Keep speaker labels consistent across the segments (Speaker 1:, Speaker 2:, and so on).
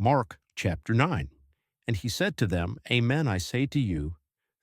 Speaker 1: Mark chapter 9. And he said to them, Amen, I say to you,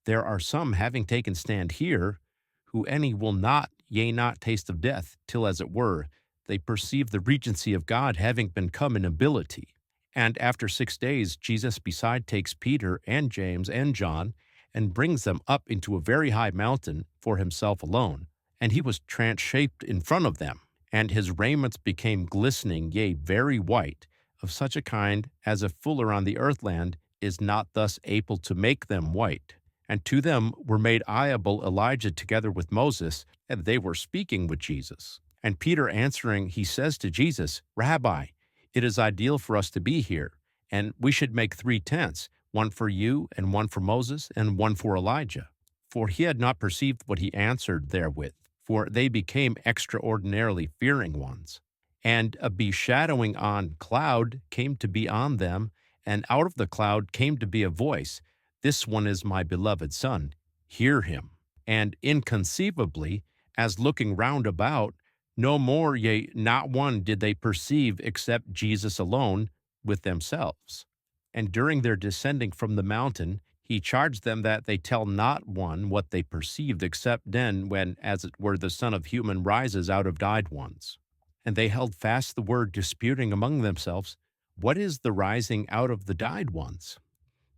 Speaker 1: there are some having taken stand here, who any will not, yea, not taste of death, till as it were, they perceive the regency of God having been come in ability. And after 6 days, Jesus beside takes Peter and James and John, and brings them up into a very high mountain for himself alone. And he was transshaped in front of them, and his raiments became glistening, yea, very white, of such a kind as a fuller on the earthland is not thus able to make them white. And to them were made eyable Elijah together with Moses, and they were speaking with Jesus. And Peter answering, he says to Jesus, Rabbi, it is ideal for us to be here, and we should make 3 tents, one for you, and one for Moses, and one for Elijah. For he had not perceived what he answered therewith, for they became extraordinarily fearing ones. And a beshadowing on cloud came to be on them, and out of the cloud came to be a voice, This one is my beloved Son, hear him. And inconceivably, as looking round about, no more, yea, not one did they perceive except Jesus alone with themselves. And during their descending from the mountain, he charged them that they tell not one what they perceived, except then when, as it were, the Son of Human rises out of died ones. And they held fast the word, disputing among themselves, What is the rising out of the died ones?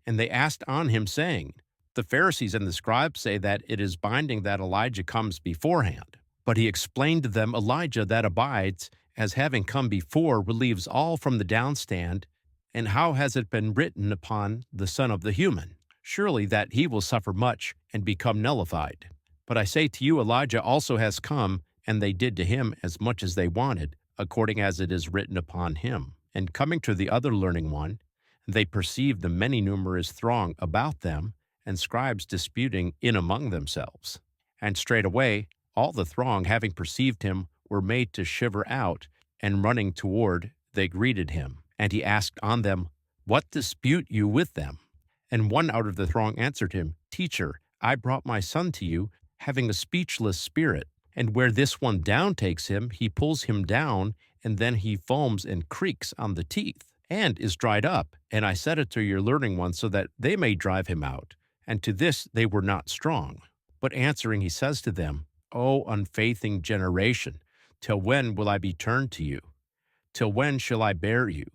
Speaker 1: And they asked on him, saying, The Pharisees and the scribes say that it is binding that Elijah comes beforehand. But he explained to them, Elijah that abides, as having come before, relieves all from the downstand. And how has it been written upon the Son of the Human? Surely that he will suffer much and become nullified. But I say to you, Elijah also has come, and they did to him as much as they wanted, according as it is written upon him. And coming to the other learning one, they perceived the many numerous throng about them, and scribes disputing in among themselves. And straightway all the throng, having perceived him, were made to shiver out, and running toward, they greeted him. And he asked on them, What dispute you with them? And one out of the throng answered him, Teacher, I brought my son to you, having a speechless spirit. And where this one down takes him, he pulls him down, and then he foams and creaks on the teeth, and is dried up. And I said it to your learning ones, so that they may drive him out. And to this they were not strong. But answering, he says to them, O unfaithing generation, till when will I be turned to you? Till when shall I bear you?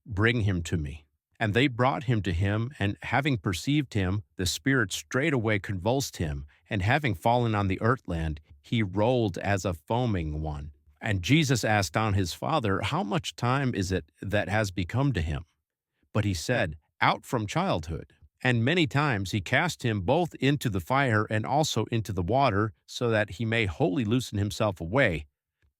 Speaker 1: Bring him to me. And they brought him to him, and having perceived him, the Spirit straightway convulsed him, and having fallen on the earthland, he rolled as a foaming one. And Jesus asked on his father, How much time is it that has become to him? But he said, Out from childhood. And many times he cast him both into the fire and also into the water, so that he may wholly loosen himself away.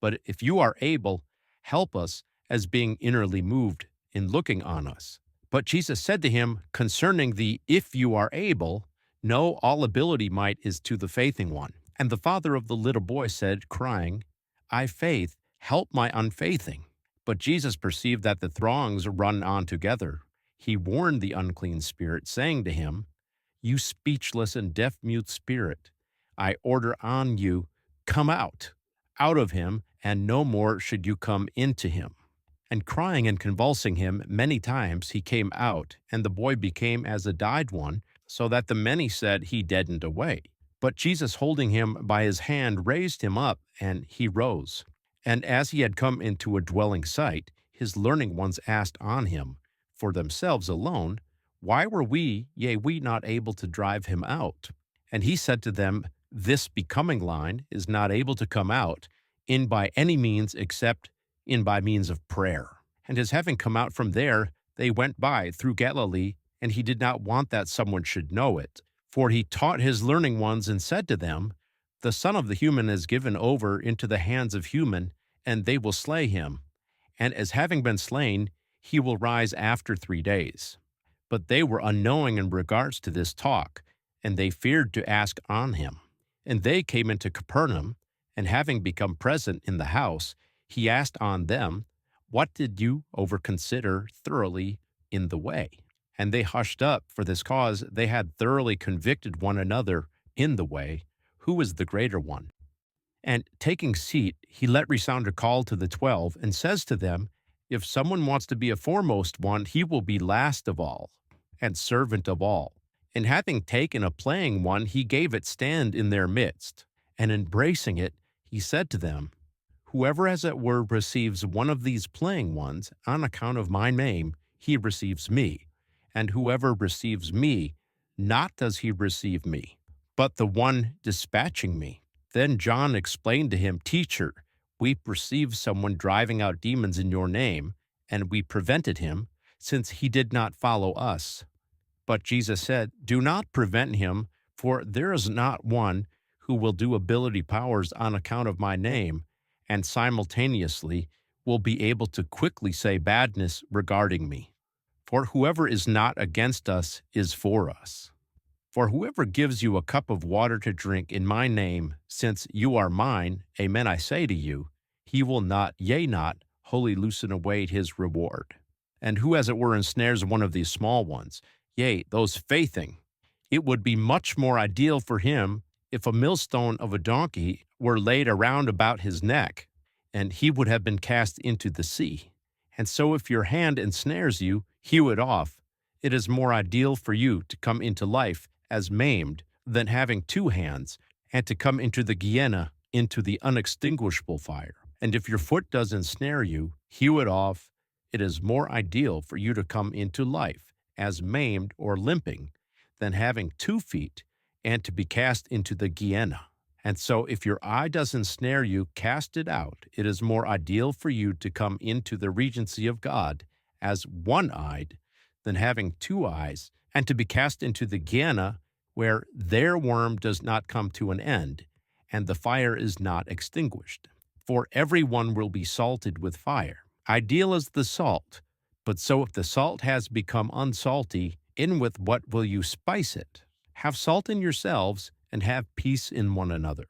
Speaker 1: But if you are able, help us, as being innerly moved in looking on us. But Jesus said to him, concerning the if you are able, no, all ability might is to the faithing one. And the father of the little boy said, crying, I faith, help my unfaithing. But Jesus perceived that the throngs run on together. He warned the unclean spirit, saying to him, You speechless and deaf-mute spirit, I order on you, come out of him, and no more should you come into him. And crying and convulsing him many times, he came out, and the boy became as a died one, so that the many said he deadened away. But Jesus, holding him by his hand, raised him up, and he rose. And as he had come into a dwelling site, his learning ones asked on him, for themselves alone, Why were we, yea, we not able to drive him out? And he said to them, This becoming line is not able to come out in by any means except in by means of prayer. And as having come out from there, they went by through Galilee, and he did not want that someone should know it. For he taught his learning ones and said to them, The Son of the Human is given over into the hands of human, and they will slay him. And as having been slain, he will rise after 3 days. But they were unknowing in regards to this talk, and they feared to ask on him. And they came into Capernaum, and having become present in the house, he asked on them, What did you overconsider thoroughly in the way? And they hushed up, for this cause they had thoroughly convicted one another in the way, who is the greater one. And taking seat, he let resound a call to the 12, and says to them, If someone wants to be a foremost one, he will be last of all, and servant of all. And having taken a playing one, he gave it stand in their midst. And embracing it, he said to them, Whoever as it were receives one of these playing ones on account of my name, he receives me. And whoever receives me, not does he receive me, but the one dispatching me. Then John explained to him, Teacher, we perceived someone driving out demons in your name, and we prevented him, since he did not follow us. But Jesus said, Do not prevent him, for there is not one who will do ability powers on account of my name, and simultaneously will be able to quickly say badness regarding me. For whoever is not against us is for us. For whoever gives you a cup of water to drink in my name, since you are mine, amen I say to you, he will not, yea not, wholly loosen away his reward. And who as it were ensnares one of these small ones, yea, those faithing, it would be much more ideal for him if a millstone of a donkey were laid around about his neck, and he would have been cast into the sea. And so if your hand ensnares you, hew it off. It is more ideal for you to come into life as maimed than having two hands, and to come into the Gehenna, into the unextinguishable fire. And if your foot does ensnare you, hew it off. It is more ideal for you to come into life as maimed or limping than having 2 feet and to be cast into the Gehenna. And so if your eye does ensnare you, cast it out. It is more ideal for you to come into the regency of God as one-eyed than having 2 eyes, and to be cast into the Gehenna, where their worm does not come to an end, and the fire is not extinguished. For everyone will be salted with fire. Ideal is the salt, but so if the salt has become unsalty, in with what will you spice it? Have salt in yourselves, and have peace in one another.